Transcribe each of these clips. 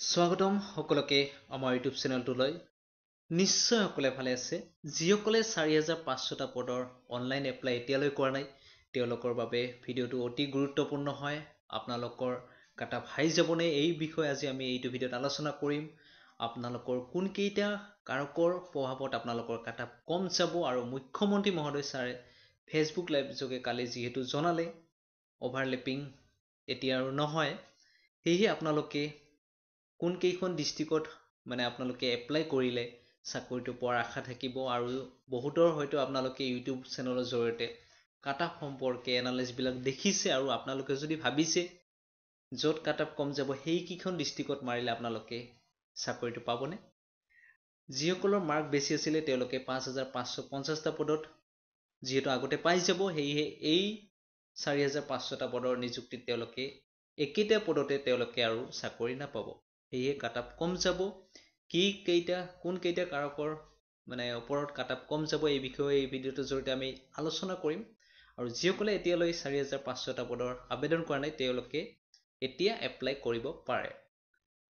স্বাগতম সকলোকে আমাৰ ইউটিউব চেনেলটোলৈ নিশ্চয় সকলে ভালে আছে যিসকলে 4500টা পদৰ অনলাইন এপ্লাই এতিয়ালৈ কৰা নাই তেওঁলোকৰ বাবে ভিডিঅ'টো অতি গুৰুত্বপূৰ্ণ হয় আপোনালোকৰ কাটা ভাই যাবনে এই বিষয়ে আজি আমি এইটো ভিডিঅ'ত আলোচনা কৰিম আপোনালোকৰ কোন কেইটা কাৰকৰ প্ৰভাৱত আপোনালোকৰ কাটা কম যাব আৰু মুখ্যমন্ত্ৰী মহোদয় ছাৰে ফেচবুক লাইভ যোগে কালি যিহেতু জনালে অভাৰলেপিং এতিয়া আৰু নহয় সেয়ে আপোনালোকে কোন কেইখন ডিস্ট্ৰিক্টত মানে আপোনালোকে এপ্লাই কৰিলে চাকৰিটো পোৱাৰ আশা থাকিব আৰু বহুতৰ হয়তো আপোনালোকে ইউটিউব চেনেলৰ জৰিয়তে কাট অফ সম্পৰ্কে এনালাইজবিলাক দেখিছে আৰু আপোনালোকে যদি ভাবিছে য'ত কাট অফ কম যাব সেই কেইখন ডিস্ট্ৰিক্টত মাৰিলে আপোনালোকে চাকৰিটো পাবনে যিসকলৰ মাৰ্ক বেছি আছিলে তেওঁলোকে 5550টা পদত যিহেতু আগতে পাই যাব সেয়েহে এই 4500টা পদৰ নিযুক্তিত তেওঁলোকে একেটা পদতে তেওঁলোকে আৰু চাকৰি নাপাব সেয়ে কাট অফ কম যাব কোন কেইটা কাৰকৰ মানে ওপৰত কাট অফ কম যাব এই বিষয়ে এই ভিডিঅ'টোৰ জৰিয়তে আমি আলোচনা কৰিম আৰু যিসকলে এতিয়ালৈ 4500টা পদৰ আবেদন কৰা নাই তেওঁলোকে এতিয়া এপ্লাই কৰিব পাৰে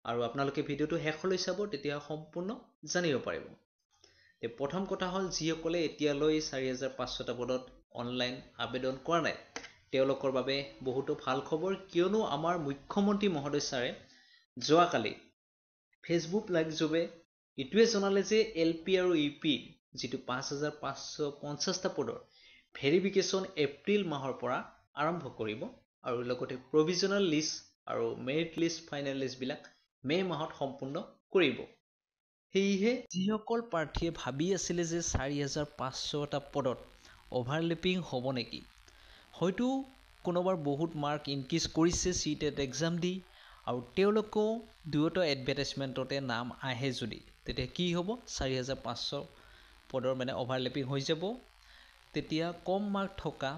আৰু আপোনালোকে ভিডিঅ'টো শেষলৈ চাব তেতিয়া সম্পূৰ্ণ জানিব পাৰিব প্ৰথম কথা হ'ল যিসকলে এতিয়ালৈ 4500টা পদত অনলাইন আবেদন কৰা নাই তেওঁলোকৰ বাবে বহুতো ভাল খবৰ কিয়নো আমাৰ মুখ্যমন্ত্ৰী মহোদয় ছাৰে যোৱাকালি ফেচবুক লাইভ যোগে ইটোৱে জনালে যে এলপি আৰু ইউপি যিটো 5550টা পদৰ ভেৰিফিকেশ্যন এপ্ৰিল মাহৰ পৰা আৰম্ভ কৰিব আৰু লগতে প্ৰভিজনেল লিষ্ট আৰু মেৰিট লিষ্ট ফাইনেল লিষ্টবিলাক মে মাহত সম্পূৰ্ণ কৰিব সেয়েহে যিসকল প্ৰাৰ্থীয়ে ভাবি আছিলে যে 4500টা পদত অভাৰলেপিং হ'ব নেকি হয়তো কোনোবাৰ বহুত মাৰ্ক ইনক্ৰিজ কৰিছে চিটেট এক্সাম দি আৰু তেওঁলোকেও দুয়োটা এডভাৰটাইজমেণ্টতে নাম আহে যদি তেতিয়া কি হ'ব 4500 পদৰ মানে অভাৰলেপিং হৈ যাব তেতিয়া কম মাৰ্ক থকা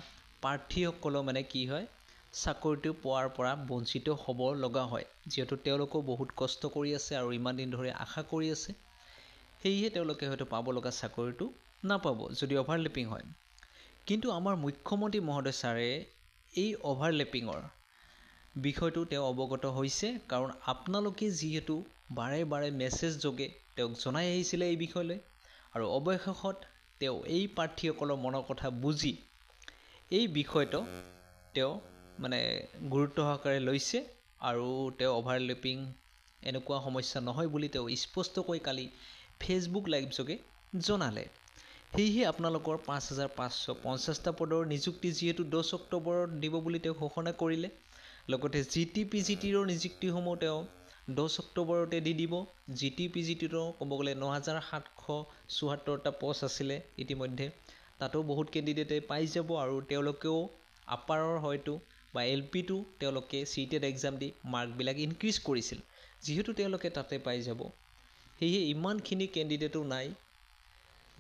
প্ৰাৰ্থীসকলৰ মানে কি হয় চাকৰিটো পোৱাৰ পৰা বঞ্চিত হ'ব লগা হয় যিহেতু তেওঁলোকেও বহুত কষ্ট কৰি আছে আৰু ইমান দিন ধৰি আশা কৰি আছে সেয়েহে তেওঁলোকে হয়তো পাব লগা চাকৰিটো নাপাব যদি অভাৰলেপিং হয় কিন্তু আমাৰ মুখ্যমন্ত্ৰী মহোদয় ছাৰে এই অভাৰলেপিঙৰ বিষয়টো তেওঁ অৱগত হৈছে কাৰণ আপোনালোকে যিহেতু বাৰে বাৰে মেছেজ যোগে তেওঁক জনাই আহিছিলে এই বিষয়লৈ আৰু অৱশেষত তেওঁ এই প্ৰাৰ্থীসকলৰ মনৰ কথা বুজি এই বিষয়টো তেওঁ মানে গুৰুত্ব সহকাৰে লৈছে আৰু তেওঁ অভাৰলেপিং এনেকুৱা সমস্যা নহয় বুলি তেওঁ স্পষ্টকৈ কালি ফেচবুক লাইভ যোগে জনালে সেয়েহে আপোনালোকৰ 5550টা পদৰ নিযুক্তি যিহেতু 10 অক্টোবৰত দিব বুলি তেওঁ ঘোষণা কৰিলে লগতে জিটিপিজিটিৰ নিযুক্তিসমূহ তেওঁ 10 অক্টোবৰতে দি দিব জিটিপিজিটিৰ ক'ব গ'লে 9774টা পোষ্ট আছিলে ইতিমধ্যে তাতো বহুত কেণ্ডিডেটে পাই যাব আৰু তেওঁলোকেও আপাৰৰ হয়তো বা এলপিটো তেওঁলোকে চিটেট এক্সাম দি মাৰ্কবিলাক ইনক্ৰিজ কৰিছিল যিহেতু তেওঁলোকে তাতে পাই যাব সেয়ে ইমানখিনি কেণ্ডিডেটো নাই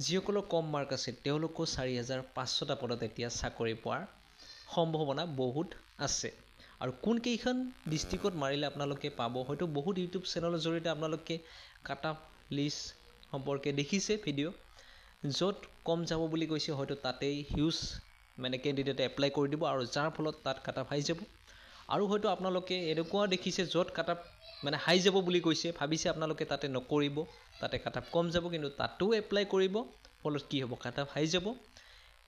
যিসকলৰ কম মাৰ্ক আছে তেওঁলোকো 4500টা পদত এতিয়া চাকৰি পোৱাৰ সম্ভাৱনা বহুত আছে আৰু কোন কেইখন ডিস্ট্ৰিক্টত মাৰিলে আপোনালোকে পাব হয়তো বহুত ইউটিউব চেনেলৰ জৰিয়তে আপোনালোকে কাট অফ লিষ্ট সম্পৰ্কে দেখিছে ভিডিঅ' য'ত কম যাব বুলি কৈছে হয়তো তাতেই হিউজ মানে কেণ্ডিডেটে এপ্লাই কৰি দিব আৰু যাৰ ফলত তাত কাট অফ হাই যাব আৰু হয়তো আপোনালোকে এনেকুৱাও দেখিছে য'ত কাট অফ মানে হাই যাব বুলি কৈছে ভাবিছে আপোনালোকে তাতে নকৰিব তাতে কাট অফ কম যাব কিন্তু তাতো এপ্লাই কৰিব ফলত কি হ'ব কাট অফ হাই যাব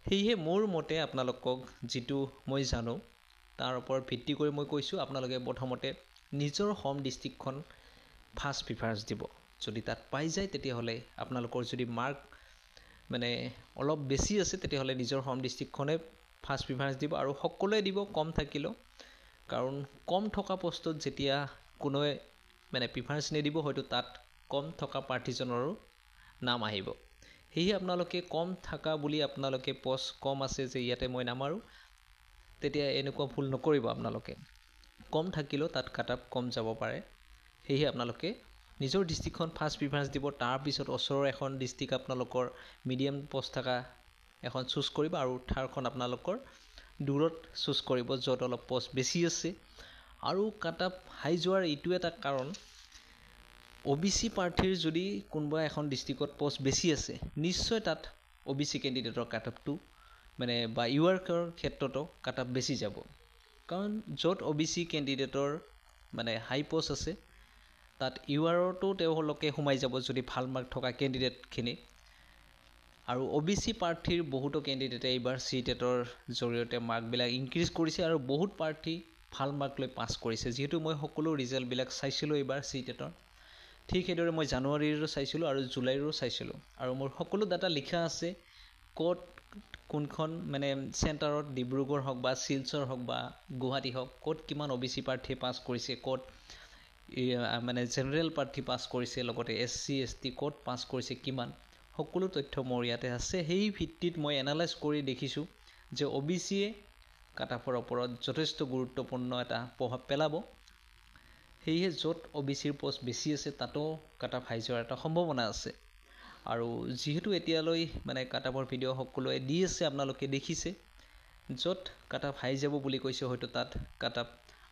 সেয়েহে মোৰ মতে আপোনালোকক যিটো মই জানো তাৰ ওপৰত ভিত্তি কৰি মই কৈছোঁ আপোনালোকে প্ৰথমতে নিজৰ হোম ডিষ্ট্ৰিক্টখন ফাৰ্ষ্ট প্ৰিফাৰেঞ্চ দিব যদি তাত পাই যায় তেতিয়াহ'লে আপোনালোকৰ যদি মাৰ্ক মানে অলপ বেছি আছে তেতিয়াহ'লে নিজৰ হোম ডিষ্ট্ৰিক্টখনে ফাৰ্ষ্ট প্ৰিফাৰেঞ্চ দিব আৰু সকলোৱে দিব কম থাকিলেও কাৰণ কম থকা পোষ্টত যেতিয়া কোনোৱে মানে প্ৰিফাৰেঞ্চ নিদিব হয়তো তাত কম থকা প্ৰাৰ্থীজনৰো নাম আহিব সেয়ে আপোনালোকে কম থকা বুলি আপোনালোকে পোষ্ট কম আছে যে ইয়াতে মই নামাৰোঁ তেতিয়া এনেকুৱা ভুল নকৰিব আপোনালোকে কম থাকিলেও তাত কাট অফ কম যাব পাৰে সেয়ে আপোনালোকে নিজৰ ডিষ্ট্ৰিক্টখন ফাৰ্ষ্ট প্ৰিফাৰেঞ্চ দিব তাৰপিছত ওচৰৰ এখন ডিষ্ট্ৰিক্ট আপোনালোকৰ মিডিয়াম পোষ্ট থকা এখন চুজ কৰিব আৰু থাৰ্ডখন আপোনালোকৰ দূৰত চুজ কৰিব য'ত অলপ পোষ্ট বেছি আছে আৰু কাট অফ হাই যোৱাৰ এইটো এটা কাৰণ OBC প্ৰাৰ্থীৰ যদি কোনোবা এখন ডিষ্ট্ৰিক্টত পোষ্ট বেছি আছে নিশ্চয় তাত OBC কেণ্ডিডেটৰ কাট অফটো মানে বা ইউআৰকৰ ক্ষেত্ৰতো কাট অফ বেছি যাব কাৰণ য'ত OBC কেণ্ডিডেটৰ মানে হাই পোষ্ট আছে তাত ইউআৰতো তেওঁলোকে সোমাই যাব যদি ভাল মাৰ্ক থকা কেণ্ডিডেটখিনি। আৰু OBC প্ৰাৰ্থীৰ বহুতো কেণ্ডিডেটে এইবাৰ CTETৰ জৰিয়তে মাৰ্কবিলাক ইনক্ৰিজ কৰিছে আৰু বহুত প্ৰাৰ্থী ভাল মাৰ্ক লৈ পাছ কৰিছে। যিহেতু মই সকলো ৰিজাল্টবিলাক চাইছিলোঁ এইবাৰ CTETৰ, ঠিক সেইদৰে মই জানুৱাৰীৰো চাইছিলোঁ আৰু জুলাইৰো চাইছিলোঁ। আৰু মোৰ সকলো ডাটা লিখা আছে ক'ত কোনখন মানে চেণ্টাৰত, ডিব্ৰুগড় হওক বা শিলচৰ হওক বা গুৱাহাটী হওক, ক'ত কিমান OBC প্ৰাৰ্থীয়ে পাছ কৰিছে, ক'ত মানে জেনেৰেল প্ৰাৰ্থী পাছ কৰিছে, লগতে SC ST ক'ত পাছ কৰিছে কিমান, সকলো তথ্য মোৰ ইয়াতে আছে। সেই ভিত্তিত মই এনালাইজ কৰি দেখিছোঁ যে OBCয়ে কাট-অফৰ ওপৰত যথেষ্ট গুৰুত্বপূৰ্ণ এটা প্ৰভাৱ পেলাব। সেয়েহে য'ত OBCৰ পোষ্ট বেছি আছে তাতো কাট-অফ হাই যোৱাৰ এটা সম্ভাৱনা আছে। আৰু যিহেতু এতিয়ালৈ মানে কাট-অফৰ ভিডিঅ' সকলোৱে দি আছে, আপোনালোকে দেখিছে, য'ত কাট-অফ হাই যাব বুলি কৈছে হয়তো তাত কাট-অফ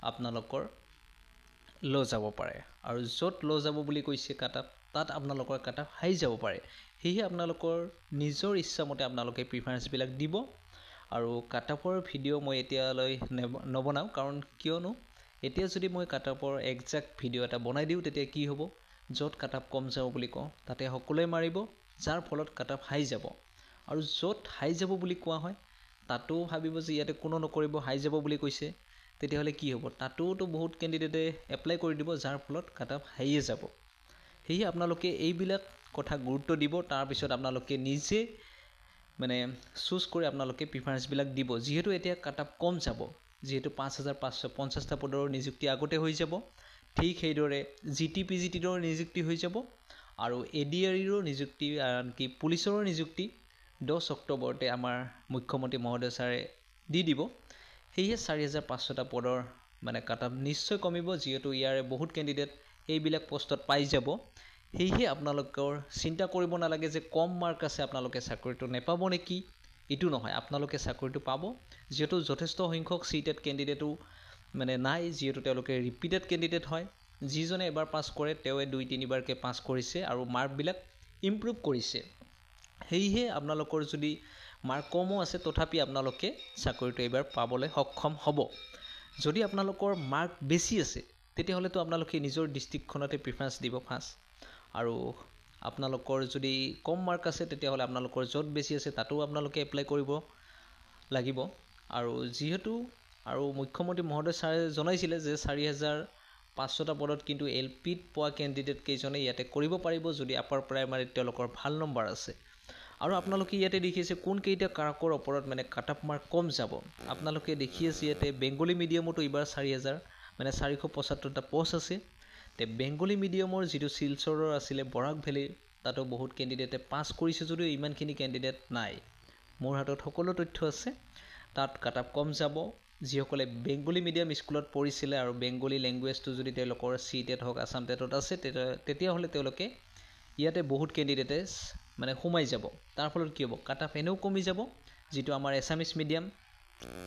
আপোনালোকৰ ল' যাব পাৰে, আৰু য'ত ল' যাব বুলি কৈছে কাট-অফ তাত আপোনালোকৰ কাট-অফ হাই যাব পাৰে। সেয়েহে আপোনালোকৰ নিজৰ ইচ্ছামতে আপোনালোকে প্ৰিফাৰেঞ্চবিলাক দিব। আৰু কাট-অফৰ ভিডিঅ' মই এতিয়ালৈ নবনাওঁ, কাৰণ কিয়নো এতিয়া যদি মই কাট-অফৰ একজাক্ট ভিডিঅ' এটা বনাই দিওঁ তেতিয়া কি হ'ব, য'ত কাট-অফ কম যাব বুলি কওঁ তাতে সকলোৱে মাৰিব, যাৰ ফলত কাট-অফ হাই যাব। আৰু য'ত হাই যাব বুলি কোৱা হয় তাতো ভাবিব যে ইয়াতে কোনো নকৰিব, হাই যাব বুলি কৈছে, তেতিয়াহ'লে কি হ'ব, তাতোতো বহুত কেণ্ডিডেটে এপ্লাই কৰি দিব, যাৰ ফলত কাট-অফ হাইয়ে যাব। সেয়ে আপোনালোকে এইবিলাক কথা গুৰুত্ব দিব, তাৰপিছত আপোনালোকে নিজে মানে চুজ কৰি আপোনালোকে প্ৰিফাৰেঞ্চবিলাক দিব। যিহেতু এতিয়া কাট-অফ কম যাব, যিহেতু 5550টা পদৰ নিযুক্তি আগতে হৈ যাব, ঠিক সেইদৰে GT-PGTৰো নিযুক্তি হৈ যাব, আৰু ADREৰো নিযুক্তি, আনকি পুলিচৰো নিযুক্তি 10 অক্টোবৰতে আমাৰ মুখ্যমন্ত্ৰী মহোদয় ছাৰে দি দিব। সেয়ে 4500টা পদৰ মানে কাট-অফ নিশ্চয় কমিব, যিহেতু ইয়াৰে বহুত কেণ্ডিডেট এইবিলাক পোষ্টত পাই যাব। সেয়েহে আপোনালোকৰ চিন্তা কৰিব নালাগে যে কম মাৰ্ক আছে আপোনালোকে চাকৰিটো নেপাব নেকি, এইটো নহয়, আপোনালোকে চাকৰিটো পাব। যিহেতু যথেষ্ট সংখ্যক CTET কেণ্ডিডেটো মানে নাই, যিহেতু তেওঁলোকে ৰিপিটেড কেণ্ডিডেট হয়। যিজনে এবাৰ পাছ কৰে তেওঁৱে 2-3বাৰকৈ পাছ কৰিছে আৰু মাৰ্কবিলাক ইম্প্ৰুভ কৰিছে। সেয়েহে আপোনালোকৰ যদি মাৰ্ক কমো আছে তথাপি আপোনালোকে চাকৰিটো এইবাৰ পাবলৈ সক্ষম হ'ব। যদি আপোনালোকৰ মাৰ্ক বেছি আছে তেতিয়াহ'লেতো আপোনালোকে নিজৰ ডিষ্ট্ৰিক্টখনতে প্ৰিফাৰেঞ্চ দিব ফাৰ্ষ্ট, আৰু আপোনালোকৰ যদি কম মাৰ্ক আছে তেতিয়াহ'লে আপোনালোকৰ য'ত বেছি আছে তাতো আপোনালোকে এপ্লাই কৰিব লাগিব। আৰু যিহেতু আৰু মুখ্যমন্ত্ৰী মহোদয় ছাৰে জনাইছিলে যে 4500টা পদত কিন্তু LPত পোৱা কেণ্ডিডেট কেইজনে ইয়াতে কৰিব পাৰিব যদি আপাৰ প্ৰাইমাৰীত তেওঁলোকৰ ভাল নম্বৰ আছে। আৰু আপোনালোকে ইয়াতে দেখিছে কোনকেইটা কাৰকৰ ওপৰত মানে কাট-অফ মাৰ্ক কম যাব। আপোনালোকে দেখি আছে ইয়াতে বেংগলী মিডিয়ামতো এইবাৰ 475টা পোষ্ট আছে। তে বেংগলী মিডিয়ামৰ যিটো শিলচৰৰ আছিলে বৰাক ভেলীৰ, তাতো বহুত কেণ্ডিডেটে পাছ কৰিছে যদিও ইমানখিনি কেণ্ডিডেট নাই। মোৰ হাতত সকলো তথ্য আছে, তাত কাট-অফ কম যাব। যিসকলে বেংগলী মিডিয়াম স্কুলত পঢ়িছিলে আৰু বেংগলী লেংগুৱেজটো যদি তেওঁলোকৰ CTET হওক আছাম টেটত আছে তেতিয়াহ'লে তেওঁলোকে ইয়াতে বহুত কেণ্ডিডেটে মানে সোমাই যাব। তাৰ ফলত কি হ'ব, কাট-অফ এনেও কমি যাব। যিটো আমাৰ এছামিছ মিডিয়াম,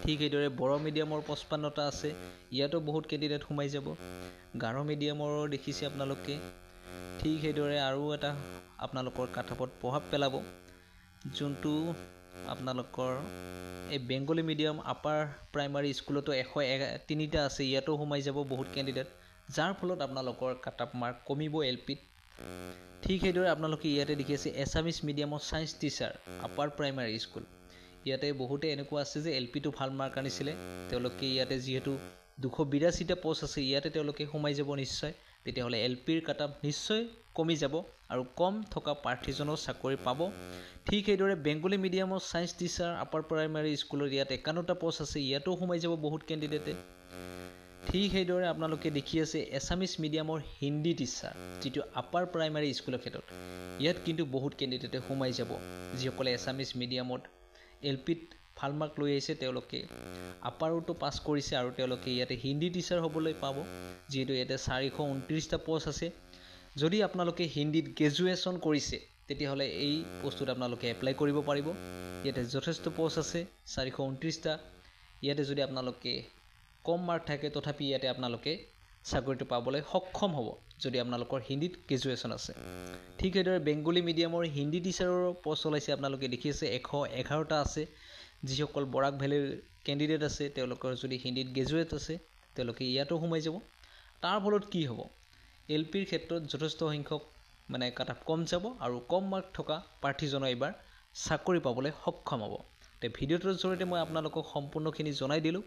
ঠিক সেইদৰে বড়ো মিডিয়ামৰ 55টা আছে, ইয়াতো বহুত কেণ্ডিডেট সোমাই যাব। গাৰো মিডিয়ামৰো দেখিছে আপোনালোকে, ঠিক সেইদৰে আৰু এটা আপোনালোকৰ কাট-অফত প্ৰভাৱ পেলাব, যোনটো আপোনালোকৰ এই বেংগলী মিডিয়াম আপাৰ প্ৰাইমাৰী স্কুলতো 103টা আছে, ইয়াতো সোমাই যাব বহুত কেণ্ডিডেট, যাৰ ফলত আপোনালোকৰ কাট-অফ মাৰ্ক কমিব LPত। ঠিক সেইদৰে আপোনালোকে ইয়াতে দেখি আছে এছামিছ মিডিয়ামৰ science teacher upper primary school, ইয়াতে বহুতে এনেকুৱা আছে যে LPটো ভাল মাৰ্ক আনিছিলে, তেওঁলোকে ইয়াতে যিহেতু 282টা পোষ্ট আছে ইয়াতে তেওঁলোকে সোমাই যাব নিশ্চয়, তেতিয়াহ'লে LPৰ কাট-অফ নিশ্চয় কমি যাব আৰু কম থকা প্ৰাৰ্থীজনেও চাকৰি পাব। ঠিক সেইদৰে বেংগলী মিডিয়ামৰ ছায়েন্স টিচাৰ আপাৰ প্ৰাইমাৰী স্কুলত ইয়াত 51টা পোষ্ট আছে, ইয়াতো সোমাই যাব বহুত কেণ্ডিডেটে। ঠিক সেইদৰে আপোনালোকে দেখি আছে এছামিছ মিডিয়ামৰ হিন্দী টিচাৰ, যিটো আপাৰ প্ৰাইমাৰী স্কুলৰ ক্ষেত্ৰত, ইয়াত কিন্তু বহুত কেণ্ডিডেটে সোমাই যাব। যিসকলে এছামিছ মিডিয়ামত LPত ভাল মাৰ্ক লৈ আহিছে তেওঁলোকে আপাৰতো পাছ কৰিছে আৰু তেওঁলোকে ইয়াতে হিন্দী টিচাৰ হ'বলৈ পাব, যিহেতু ইয়াতে 429টা পোষ্ট আছে। যদি আপোনালোকে হিন্দীত গ্ৰেজুৱেশ্যন কৰিছে তেতিয়াহ'লে এই পোষ্টটোত আপোনালোকে এপ্লাই কৰিব পাৰিব। ইয়াতে যথেষ্ট পোষ্ট আছে 429টা। ইয়াতে যদি আপোনালোকে কম মাৰ্ক থাকে তথাপি ইয়াতে আপোনালোকে চাকৰিটো পাবলৈ সক্ষম হ'ব যদি আপোনালোকৰ হিন্দীত গ্ৰেজুৱেশ্যন আছে। ঠিক সেইদৰে বেংগলী মিডিয়ামৰ হিন্দী টিচাৰৰ পোষ্ট ওলাইছে, আপোনালোকে দেখি আছে 111টা আছে। যিসকল বৰাক ভেলীৰ কেণ্ডিডেট আছে তেওঁলোকৰ যদি হিন্দীত গ্ৰেজুৱেট আছে তেওঁলোকে ইয়াতো সোমাই যাব। তাৰ ফলত কি হ'ব, LPৰ ক্ষেত্ৰত যথেষ্ট সংখ্যক মানে কাট-অফ কম যাব আৰু কম মাৰ্ক থকা প্ৰাৰ্থীজনে এইবাৰ চাকৰি পাবলৈ সক্ষম হ'ব। তে ভিডিঅ'টোৰ জৰিয়তে মই আপোনালোকক সম্পূৰ্ণখিনি জনাই দিলোঁ।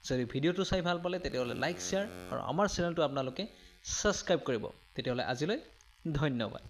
যদি ভিডিঅ'টো চাই ভাল পালে তেতিয়াহ'লে লাইক শ্বেয়াৰ আৰু আমাৰ চেনেলটো আপোনালোকে ছাবস্ক্ৰাইব কৰিব। তেতিয়াহ'লে আজিলৈ ধন্যবাদ।